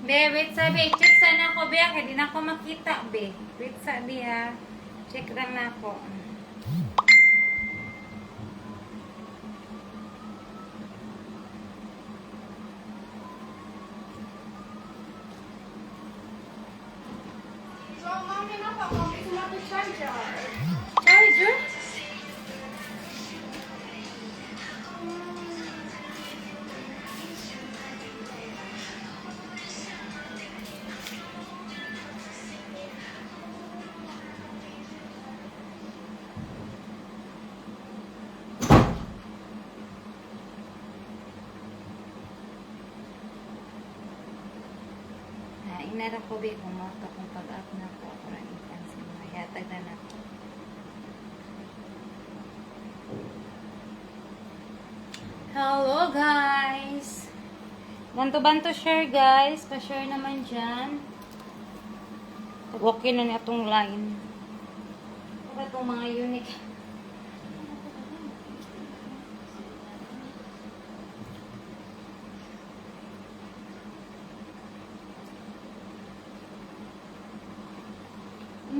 Be, wait sabi. Check sana ako, be. Kaya di na ako makita, be. Wait sabi, ha. Check lang na ako. So, mommy, napaka, it's not the charger. Charger? Inara ko, be. Kung mata kung pag-up na ako. Ako rin ipansin mo. Yatag na ako. Hello, guys. Banto-banto share, guys. Pa-share naman dyan. Okay na niya itong line. Para itong mga unique.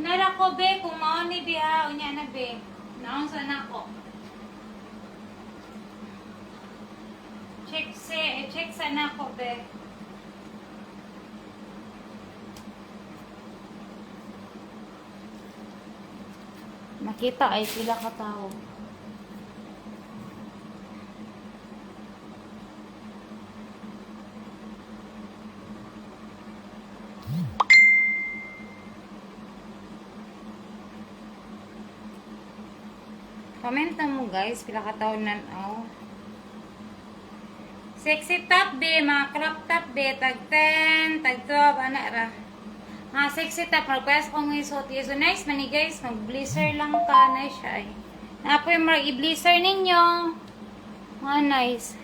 Nara ko, be. Kung maon ni be, ha. Unya na, be. Naon sana ako. Check sana ako, be. Makita ay sila katao. Comment na mo, guys. Pila katao na, oh. Sexy top, be. Mga crop top, be. Tag 10, tag 12, anak ra. Mga sexy top. Magpayas ko ng isuot. So, nice man ni, guys. Mag-blizzard lang ka. Nice siya, eh. Napo yung mga i-blizzard ninyo. Mga nice.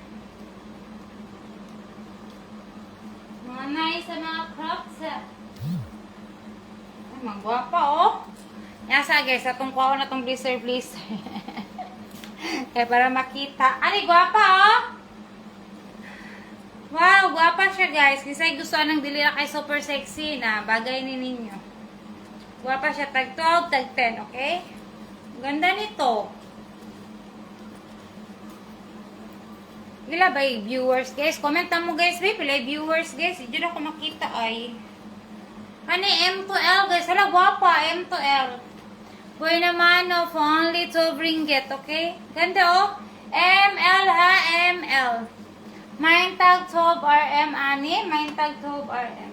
Mga nice sa mga crops, ah. Ay, mga gwapa, oh. Yasa, guys. Atong kuha na itong blizzard. Kaya para makita. Ay, gwapa, oh. Wow, gwapa siya, guys. Kasi gusto ng dilira kay super sexy na bagay ni ninyo. Gwapa siya. Tag 12, tag 10, okay? Ganda nito. Pila ba yung viewers, guys? Comment mo, guys. Pila yung viewers, guys. Hindi na ako makita, ay. Ano, M to L, guys. Hala, gwapa. M to L. Pwede naman of only 12 ringgit, okay? Ganda, oh. ML, ha? ML. Mine tag 12 RM, ani. Mine tag 12 RM.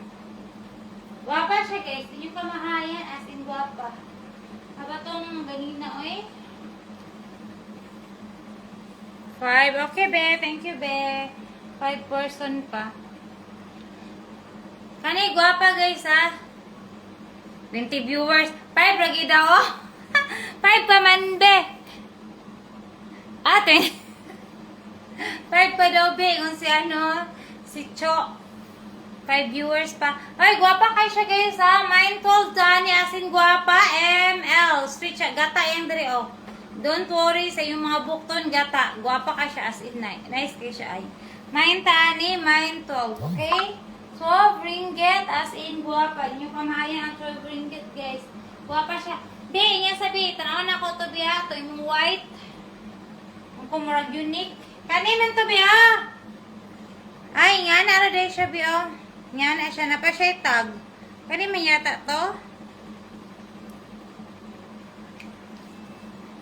Gwapa siya, guys. Hindi nyo kamahayan, as in gwapa. Haba tong ganina, oy. 5. Okay, be. Thank you, be. 5 person pa. Kani, gwapa, guys, ha? 20 viewers. 5 lagi daw, oh. 5 pa man, be. Ah, 20. 5 pa daw, be. Kung si ano, si Cho. 5 viewers pa. Ay, gwapa kayo siya, guys, ha? Mine 12 tani, asin gwapa. ML. Street siya. Gata yung dre, oh. Don't worry sa yung mga bukton, gata. Gwapa ka siya, as in, nice kayo siya, ay. Mine tani, mine 12. Okay? 12 ringgit, as in, gwapa. Inyo kamaya ang 12 ringgit, guys. Gwapa siya. Be, niya sabi, tanaw na ko to, biya. Ito yung white. Ang kumurag unique. Kanin to, biya. Ay, nga na, rin siya, biya. Nga na siya, napa siya tag. Kanin man yata to.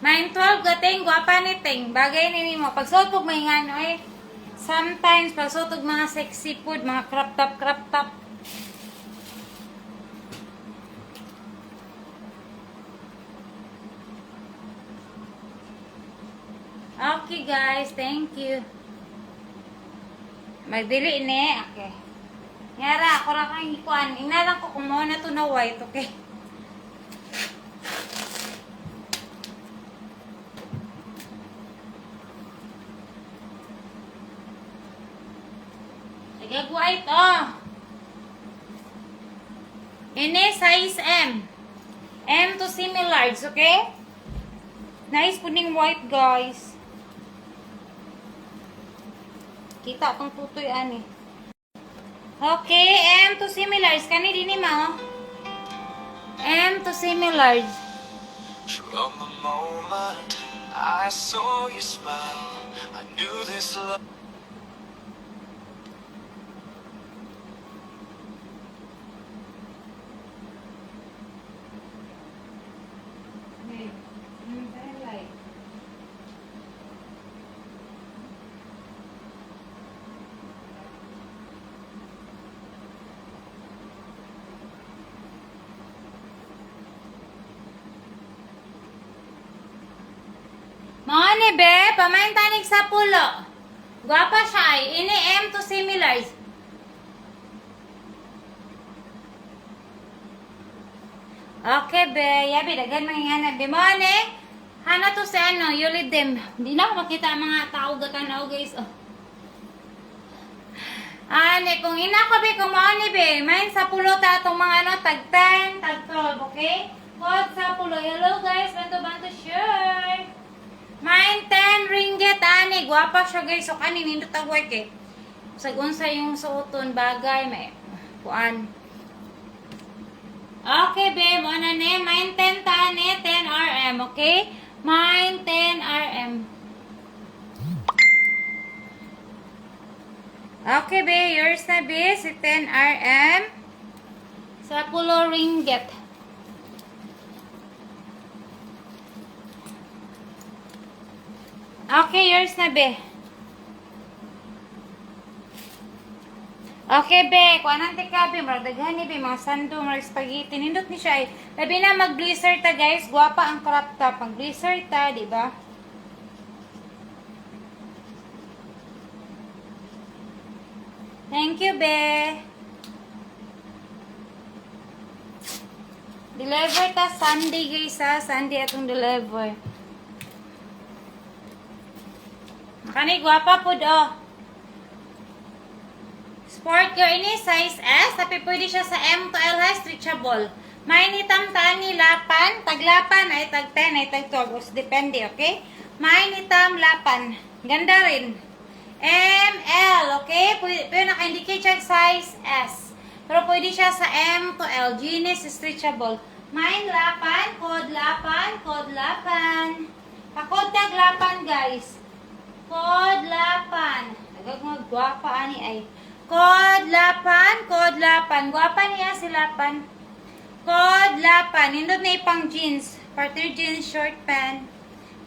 Mine 12, gating, gwapa ni Ting. Bagay ni mo. Pagsuot po may nga, no, eh. Sometimes, pagsuot mga sexy food, mga crop top, crop top. Okay, guys. Thank you. Magdili ni. Okay. Ngara, ako ra kang ikuan. Inalang ko kung na to na white, okay? Sige, white, oh. Ini size M. M to semi-large, okay? Nice puning white, guys. Kita itong tutoy, ani. Okay, M to similars. Kani din mo. M to similars. From the moment I saw you smile, I knew this love. Mga ni be, pamaintanig sa pulo. Gwapa siya ay. Ini M to similars. Okay be, yabi, dagan mga be. Mga ni, hana to sa ano, yulidim. Hindi na ako makita ang mga tao gatanaw guys. Oh. Ane, kung ina ko be, kung mga ni be, main sa pulo ta itong mga ano, tag 10, tag 12, okay? Kod sa pulo. Hello guys, bantu-bantu sure. Main 10 ringgit, ani. Gwapa siya guys. So, kanin, hindi tagwag eh. Sagun sa yung suoton, bagay, may kuan. Okay, babe. Ano na, main 10 tani, 10 RM, okay? Main 10 RM. Okay, babe. Yours na, babe. Si 10 RM. Sa pulo ringgit. Okay, yours na, be. Okay, be. Kung anong tika, be. Maragdaghan ni, be. Mga sando, mga spaghetti. Nindot ni siya, eh. Labi na, mag-blizzard ta, guys. Guwapa ang crop top. Mag-blizzard ta, diba? Thank you, be. Deliver ta Sunday, guys, ha. Sunday atong deliver. Kani guwapa po do. Sport girl ini size S, tapi pwede siya sa M to L ha, stretchable. May nitam tani lapan, taglapan ay tag 10 ay tag 12, depende, okay? May nitam lapan. Ganda rin. M, L, okay? Pwede naka-indicate siya size S. Pero pwede siya sa M to L, jeans stretchable. May lapan, code lapan, code lapan. Pakod tag lapan, guys. Code lapan. Nagag mga gwapa ani ay. Code lapan, code lapan. Gwapa niya si lapan. Code lapan. Nindot na ipang jeans. Partner jeans, short pant.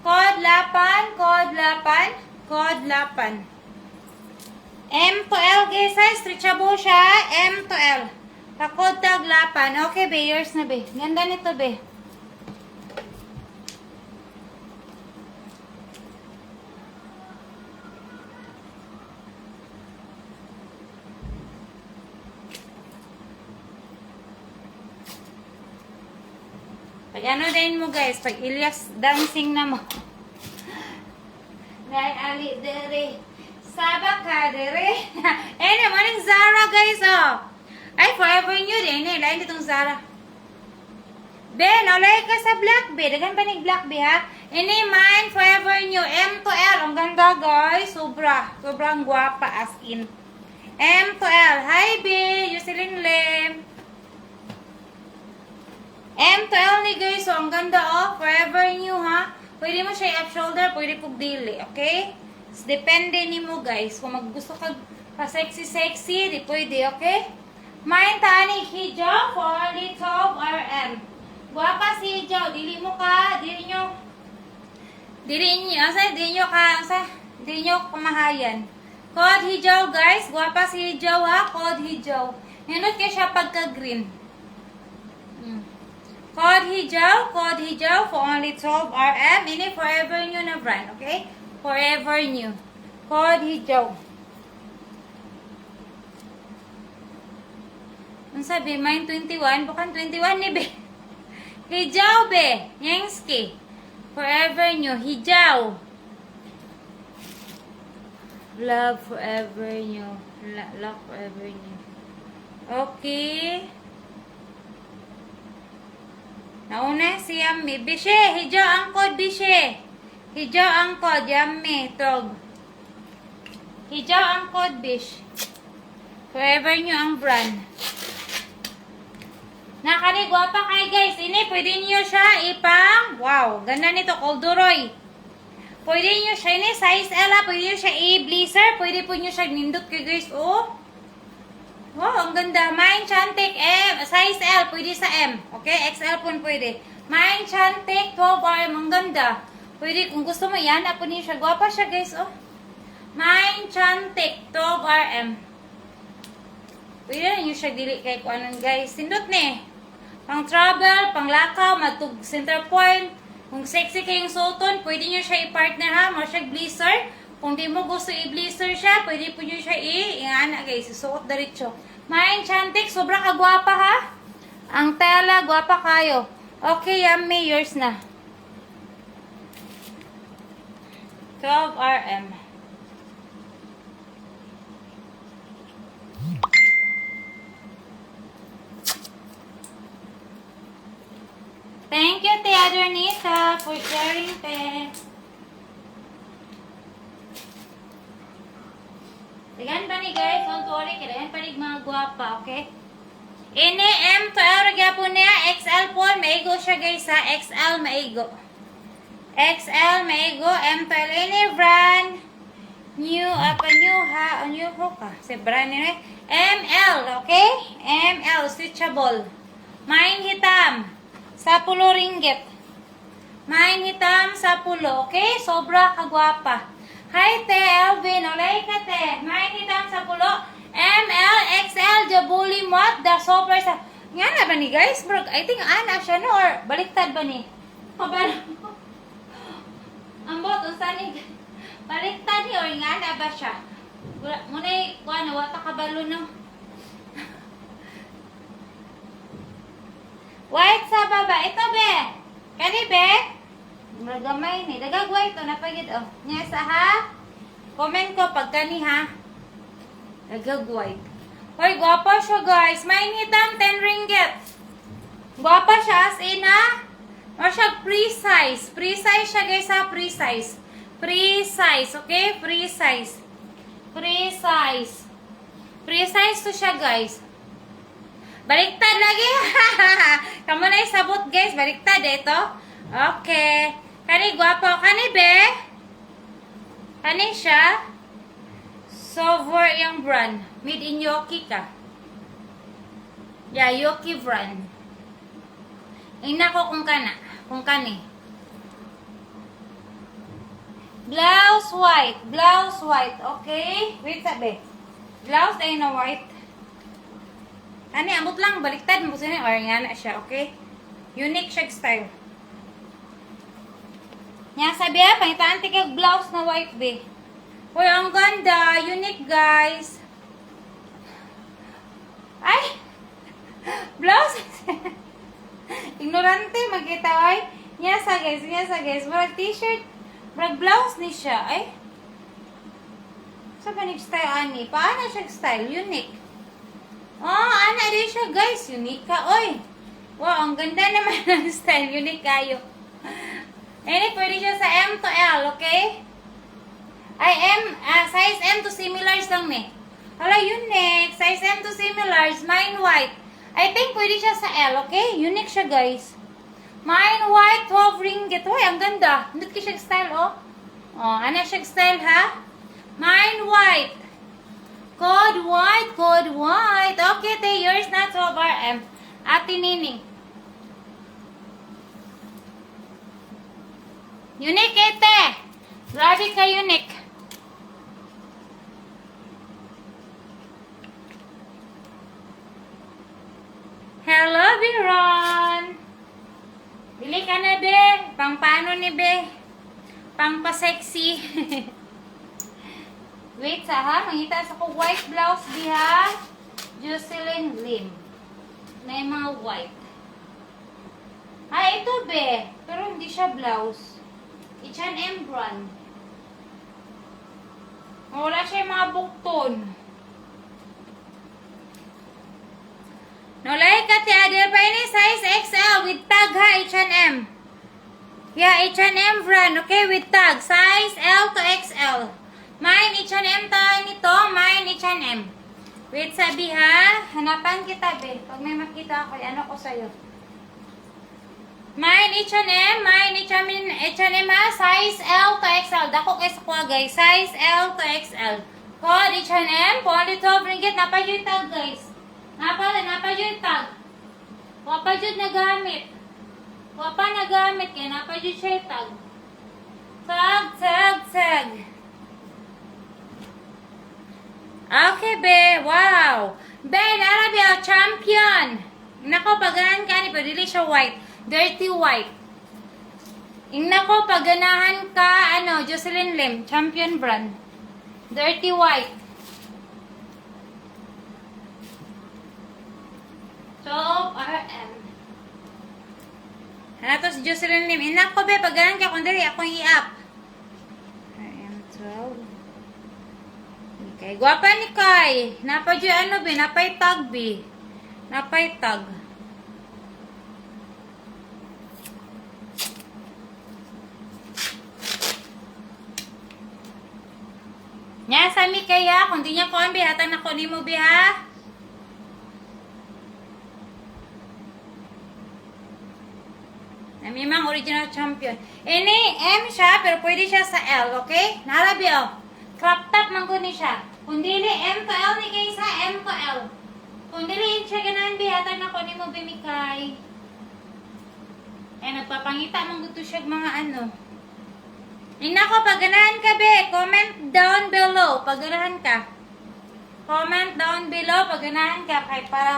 Code lapan, code lapan, code lapan. M to L guys, size stretchable siya. M to L. Pakod tag lapan. Okay, be, yours na, be. Ganda nito, be. Pag ano din mo guys, pag Ilyas dancing na mo. Dahil ali dere. Sabak ka dere. Eh naman yung Zara guys oh. Ay forever new din eh. Lain ditong Zara. Be, naulay ka sa black be. Dagan pa ni black be ha. Ini mine forever new. M to L. Ang ganda guys. Sobra. Sobrang guwapa as in. M to L. Hi be. Yusilin Lim. M to L ni guys, so ang ganda oh, forever new ha. Pwede mo siya i-up shoulder, pwede pong dili, okay? Depende ni mo guys, kung gusto ka pa-sexy, di pwede, okay? Main tani hijau for only 12 RM. Guwapa si hijau, dili nyo kamahayan. Code hijau guys, guwapa si hijau ha, code hijau. Nindot kayo siya pagka-green. Code hijau for only 12 RM. Ini forever new na brand, okay? Forever new. Code hijau. Ang sabi, mine 21. Bukan 21 ni be. Hijau be. Yangski. Forever new. Hijau. Love forever new. Love forever new. Okay. Nauna si Yummy. Bishe, hijau ang code, Bishe. Hijau ang code, Yummy. Tog. Hijau ang code, Bish. Whoever nyo ang brand. Nakaligwa pa kay guys. Ini, pwede nyo siya ipang, wow, ganda nito, Colduroy. Pwede nyo siya, ini, size L, pwede nyo siya i-blazer. Pwede po nyo siya nindot kay guys, oh. Wow, ang ganda. Mine Chantic M, size L, pwede sa M. Okay, XL po pwede. Mine Chantic 12RM, ang ganda. Pwede, kung gusto mo yan, po niyo siya. Gwapa siya guys, oh. Mine Chantic 12RM. Pwede na nyo siya dili kay kung anong guys. Sindot ni. Pang travel, pang lakaw, matug center point. Kung sexy kayong suoton, pwede nyo siya i-partner ha. Mo siya blazer. Kung di mo gusto i-blazer siya, pwede po nyo siya i-ingana guys. Suot diretso. Mine Chantic, sobra ka gwapa ha. Ang tela, gwapa kayo. Okay, yummy, yours na. 12RM. Thank you, Tia Adernita, for sharing, te. Dagan pa ni guys, don't worry, kailangan pa ni mga guwapa, okay? Ini M to L, po niya, XL po, maigo siya guys ha, XL maigo. XL maigo, M to L, ini brand, new, new ha, new ho ka, si brand nila, ML, okay? ML, switchable. Mine hitam. Sa 10 ringgit. Mine hitam sa 10. Okay? Sobra kagwapa. Hi, te. Elvin. Olay ka, te. Mine hitam sa 10. ML, XL, Jabuli, Mot, the super sa... Nga na ba ni guys? Bro, I think ana siya, no? Or baliktad ba ni? Kabalo. Ang bot, unsa ni... Baliktad ni or nga na ba siya? Muna yung, wata kabalo, no? White sa baba. Ito, be. Kani, be? Magamay ni. Dagagwa ito. Napagid, oh. Nga sa, ha? Comment ko pag kani, ha? Dagagwa ito. Hoy, gwapa siya, guys. May hitam, 10 ringgit. Gwapa siya, as in, ha? O siya, pre-size. Pre-size siya, guys, ha? Pre-size. Pre-size, okay? Pre-size. Pre-size. Pre-size to siya, guys. Baliktad lagi. Kamu na isabot guys. Baliktad ito. Okay. Kani guwapo. Kani be. Kani siya. Sover yung brand. Made in Yoki ka. Yeah, Yoki brand. Ina ko kung kana. Kung kani. Blouse white. Blouse white. Okay. Wait sabi. Blouse ay na white. Ani, amot lang, baliktad mo siya or nga na siya, okay? Unique siya style. Nga sabi ha, pangitaan kay blouse na white be. Uy, ang ganda, unique guys. Ay! Blouse! Ignorante, magkita ay. Nga sa guys. Marag t-shirt, marag blouse ni siya, ay. Sa panig style ani, paano siya style? Unique. Oh, ana rin siya guys. Unique ka, oy. Wow, ang ganda naman ng style. Unique kayo. Any, pwede siya sa M to L, okay? Ay, size M to similars lang ni. Hala, unique. Size M to similars. Mine white. I think pwede siya sa L, okay? Unique siya, guys. Mine white, 12 ringgit. Uy, ang ganda. Hindi ka siya style, oh. Oh, ana siya style, ha? Mine white. Code white. Okay, te, yours na 12RM. Ate Nining. Unique, ete. Grabe ka, unique. Hello, Biron. Bili ka na, be. Pang paano ni, be? Pang pa-sexy. Wait sa ha, mangita sa ko white blouse diha. Jocelyn Lim. May mga white. Ah, ito be. Pero hindi siya blouse. H&M brand. Wala siya yung mga bukton. Nolay ka ti Adel pa ini size XL with tag ha, H&M. Yeah, H&M brand. Okay, with tag. Size L to XL. Mine H&M tayo nito. Mine H&M. Wait, sabi ha. Hanapan kita, be. Pag may makita ako, ano ko sa'yo. Mine H&M. Mine H&M ha. Size L to XL. Dako kayo sa kuha, guys. Size L to XL. Code H&M. 42 ringgit. Napa yung tag, guys. Napa yung tag. Wapa yun nagamit. Wapa nagamit. Kaya napa yun siya yung tag. Tag. Okay, be. Wow. Be, narabi, champion. Nako, paganahan ka ni, pero dili siya white. Dirty white. Nako, paganahan ka, Jocelyn Lim. Champion brand. Dirty white. Top RM. Ano to si Jocelyn Lim? Nako, be, paganahan ka, kung dili, akong i-up. RM12. Okay, guwapa ni Kai. Napay be, napay tag be. Napay tag. Nya, sami kaya, kung di niya ko ang bihatan na ko ni mo biha. Namimang original champion. Ini M siya, pero pwede siya sa L, okay? Narabi, oh. Crop top man ko ni siya. Kung dili M to L ni kaysa M to L. Kung dili siya ganahan bihatan na ko ni mo bimikay. Nagpapangita man gusto siya mga Ina ko, pag ganahan ka be, comment down below. Pag ganahan ka. Comment down below pag ganahan ka. Kaya para,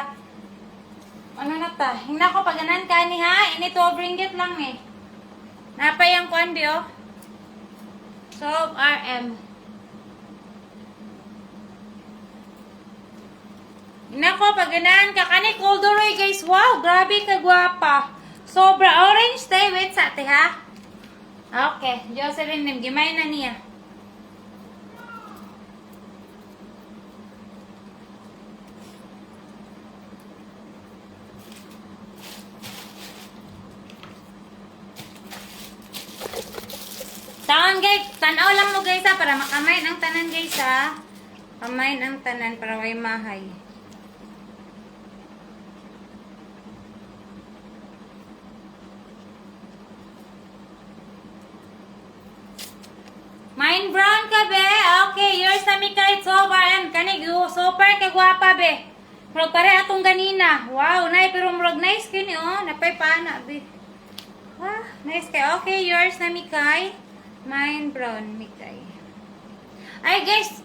na ta? Ina ko, pag ganahan ka ni ha, ini 12 ringgit lang eh. Napay ang kuan be, oh. So, RM. Nako, pag ganahan ka, kani Colderoy guys, wow, grabe ka gwapa. Sobra orange tayo, wait sa ate ha. Okay, Jocelyn Lim, gimay na niya. Taon guys, tanaw lang mo guys ha, para makamay ang tanan guys ha. Kamay ang tanan para way mahay. Mine brown ka be. Okay, yours na mi kahit sober. Kanig, super ka guwapa be. Murag pare atong ganina. Wow, nay, pero murag nice kini oh. Napay paana be. Ah, nice kay. Okay, yours na mi kay. Mine brown mi kay. Ay guys,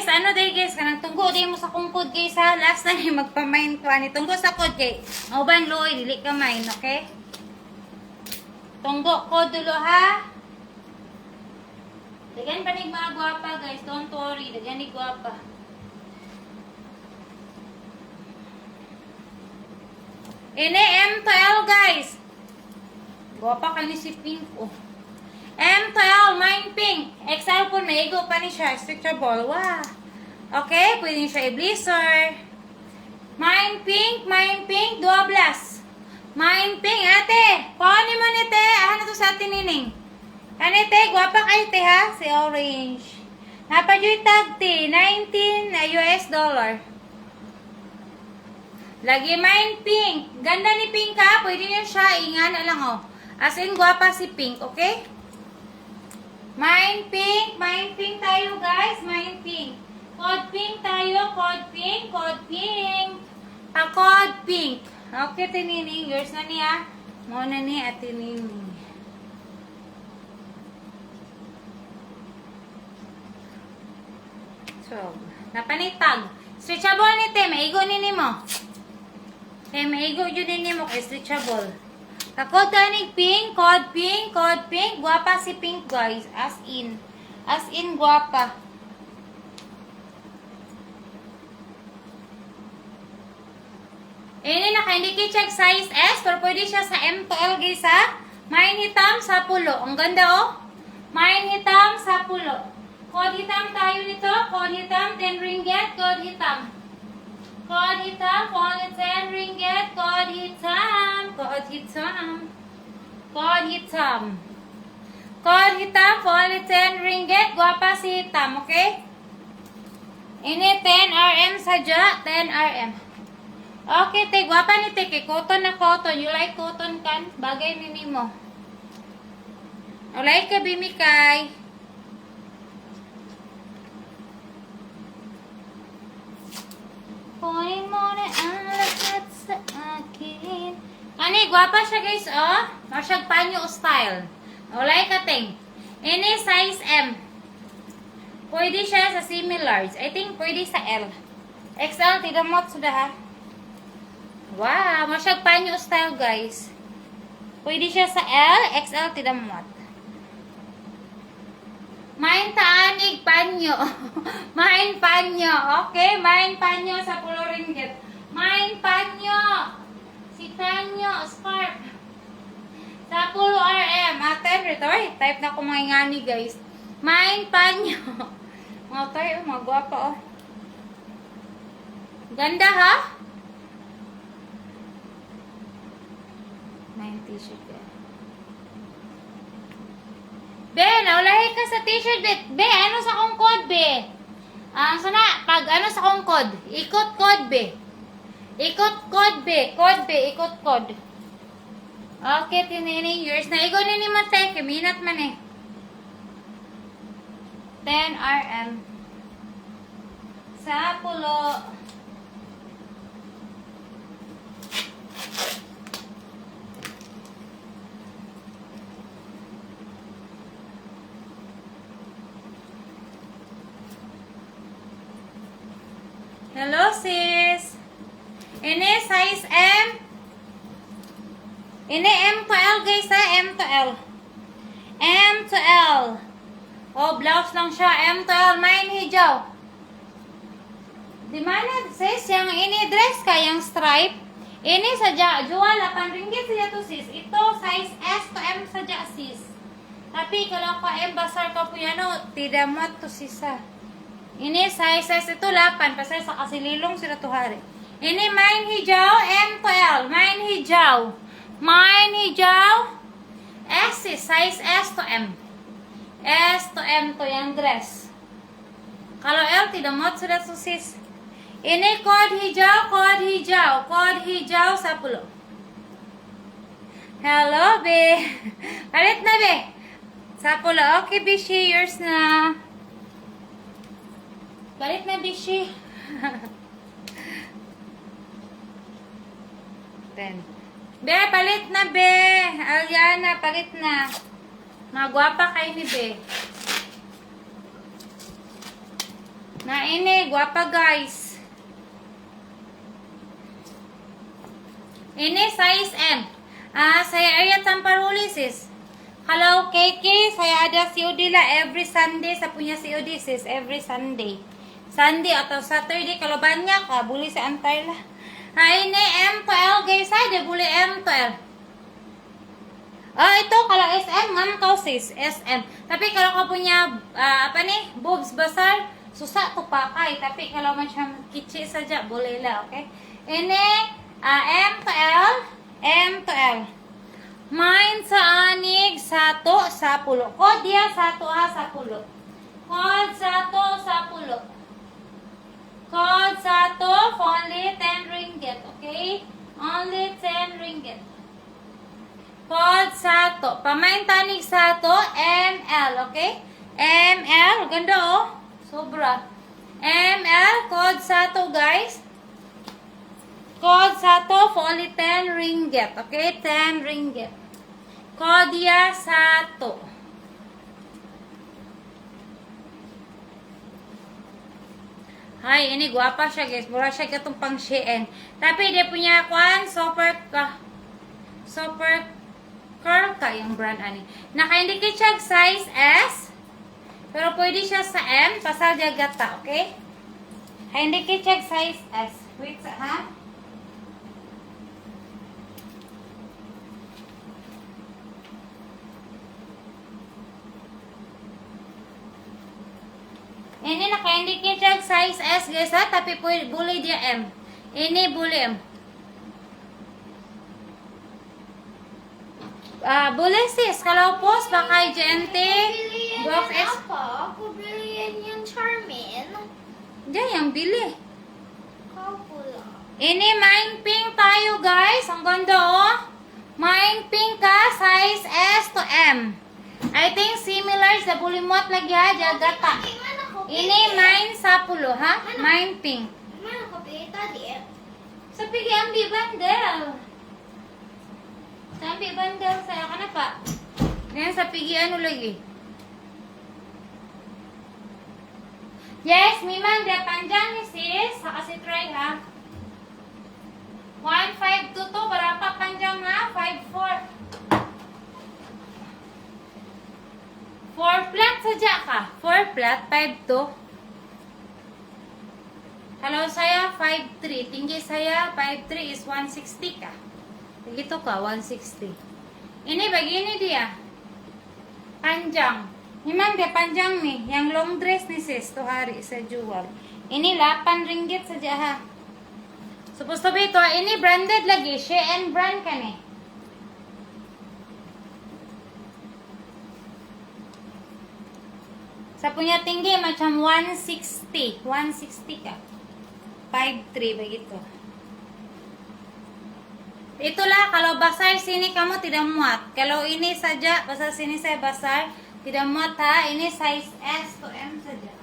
ano day guys, kanang tunggo day mo sa kungkod guys ha. Last na ni magpa-mine ko ani. Tunggo sa kod kay. Uban loy, dili ka mine, okay? Tunggo ko dulo ha. Dagan pa ni mga guwapa guys, don't worry, dagan ni guwapa. Ini M to L guys. Guwapa ka ni si Pink oh. M to L, mine pink. XL po, maigo pa ni siya, stretchable. Wow. Okay, pwede siya i-blizzard. Mine pink, duablas. Mine pink, ate. Paano mo ni te? Ano to sa atin nining? Kanite, guwapa kayo te ha, si orange. Napadyo'y tag te, 19 US dollar. Lagi mine pink. Ganda ni pink ha, pwede nyo siya, ingan na lang oh. As in, guwapa si pink, okay? Mine pink tayo guys, mine pink. Code pink tayo, code pink. Code pink. Okay, tinining, yours na niya. Muna ni at tinining. So, napanitag. Stretchable ni te, maigo nini mo. Maigo yun nini mo kay stretchable. Kakod kanig pink, code pink. Guwapa si pink guys. As in guwapa. Ini naka-indicate check size S, pero pwede siya sa M to L guys ha. Mine hitam sa pulo. Ang ganda oh. Mine hitam sa pulo. Code hitam tayo nito. Code hitam, 10 ringgit. Code hitam. Code hitam, only 10 ringgit. Code hitam. Code hitam. Code hitam. Code hitam, only 10 ringgit. Guwapa si hitam, okay? Ini 10 RM saja, 10 RM. Okay, te, gwapa ni te, kay cotton na cotton. You like cotton kan? Bagay ni mo. O like ka, Bimikay. Kunin mo na ang lahat sa akin. Ani, gwapa siya guys, oh. Masyag panyo style. O like ka, ting. Ini size M. Pwede siya sa semi-large. I think pwede sa L. XL, tidamot sudah ha. Wow, masyag panyo style guys. Pwede siya sa L, XL, tidamot. Main taanig panyo. Main panyo. Okay, main panyo sa 10 ringgit. Main panyo. Si panyo, scarf. Sa 10 RM. Aten, rito. Ay, type na ko mga ingani guys. Main panyo. Mga tayo, mga gwapa oh. Ganda ha? Main t-shirt ka. Be, naulahi ka sa t-shirt, be. Be, ano sa kong code, be? Sana, pag ano sa kong code? Ikot code, be. Ikot code, be. Code, be. Ikot code. Okay, tinining yours na. Igo na ni mo, te. Minat man eh. 10 RM. Sa pulo. Hello, sis. Ini size M. Ini M to L, guys, ha? M to L. M to L. Oh, blouse lang siya. M to L. Main hijaw. Di mana, sis? Yang ini dress ka, yang stripe. Ini saja. Jual 8 ringgit saja to, sis. Ito, size S to M saja, sis. Tapi kalau ka M, basar ka po yan, no? Tidak mo to, sis, ha? Ini size ito 8 pasal sa kasililong sila tuhari. Ini main hijaw M to L. Main hijaw. Main hijaw S size S to M. S to M to yang dress. Kalau L tidak muat sudah sis. Ini code hijau, code hijau, code hijau 10. Hello, be. Palit na, be. 10. Okay, Bishi, yours na. Palit na, Bishi. 10. Be, palit na, be. Aliana, palit na. Magwapa kayo ni be. Na ini, gwapa guys. Ini size M. Saya Arya Tamparuli, sis. Kalau KK, saya ada COD lah every Sunday. Saya punya COD, sis. Every Sunday. Sunday atau Saturday kalau banyak boleh saya antar lah. Ini M to L guys, ada boleh M to L. Itu kalau SM ngam sis, SM. Tapi kalau kau punya apa nih boobs besar susah tuh pakai. Tapi kalau macam kecil saja boleh lah, oke? Ini M to L, M to L. Main sa anig 1 10. Kod dia 1A 10. Kod 1 10. Code 1 only 10 ringgit, okay? Only 10 ringgit. Code 1. Pamain tanig 1 ML, okay? ML, ganda oh. Sobra. ML, code 1 guys. Code 1 only 10 ringgit, okay? 10 ringgit. Code dia 1. Ay, ini guapa siya guys. Mura siya katong pang Shein. Tapi dia punya kwan, super curl ka yung brand ani. Naka-indicate siya size S. Pero pwede siya sa M. Pasal dia gata, okay? Naka-indicate siya size S. Wait, ha? Ini naka-indicate siya size S guys ha, tapi boleh dia M. Ini boleh M. Boleh sis, kalau post pakai Aku GNT, bilihin box yan S. apa? Aku bilihin yung Charmin. Diyan, yung bili. Kapula. Ini mine pink tayo, guys. Ang ganda, oh. Mine pink ka, size S to M. I think similar sa bulimot lagi ha, jagata. Ini mine sapulo, ha? Mine pink. Mana kopi tadi ya? Sa pigi ambi bandel. Sa ambi bandel saya kana pa. Yan sa pigi ano lagi? Yes, mimang de panjang ni sis. Sa kasi try ha. 1.5 to berapa panjang ha? 5.4. 4 flat saja ka. 4 flat, 5.2. Kalau saya 5'3", tinggi saya 5'3" is 160 kah? Begitu kah? 160. Ini begini dia. Panjang. Memang dia panjang nih. Yang long dress nih sis. Tuh hari saya jual. Ini 8 ringgit saja ha. Supposed to be ito. Ini branded lagi. Shein brand kan eh. Sa punya tinggi macam 160. 160 kah? 5'3", begitu. Itulah kalau basah sini kamu tidak muat. Kalau ini saja basah sini saya basah tidak muat ha. Ini size S to M saja.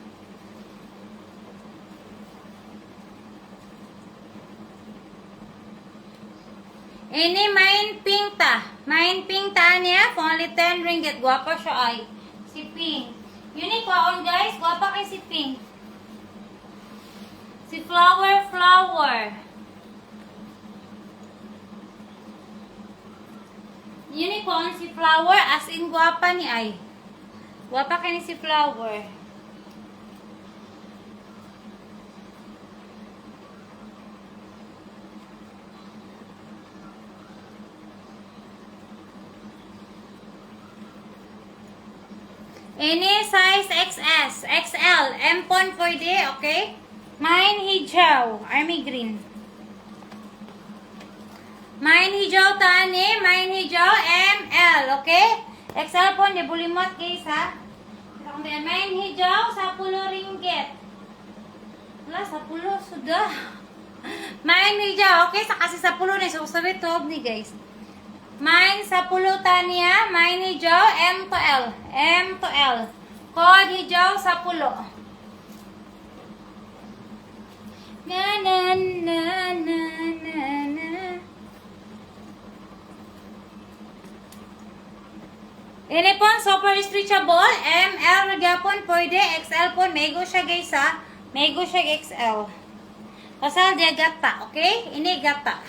Ini main pink ta. Main pink ta niya for only 10 ringgit. Guwapa siya ay. Si Pink. Unicorn guys, guwapa kay si Pink. Si flower. Unicorn si flower as in guwapa ni ay. Guwapa kay ni si flower. Ini size XS, XL, M-pon pwede, okay? Mine hijaw, army green. Mine hijaw tani, mine hijaw ML, okay? XL pon, di bulimot guys ha. Mine hijaw, 10 ringgit. Wala, 10 sudah. Mine hijaw, okay? Sa kasi 10 ni, so sabi to ni guys. Mine 10 tania, mine hijaw M to L. M to L. Code hijaw 10. Na na na na na na. Ini pon super stretchable. ML gyapon pwede, XL pon mego siya guys ha. Mego siya XL. Pasal dia gata, okay? Ini gata.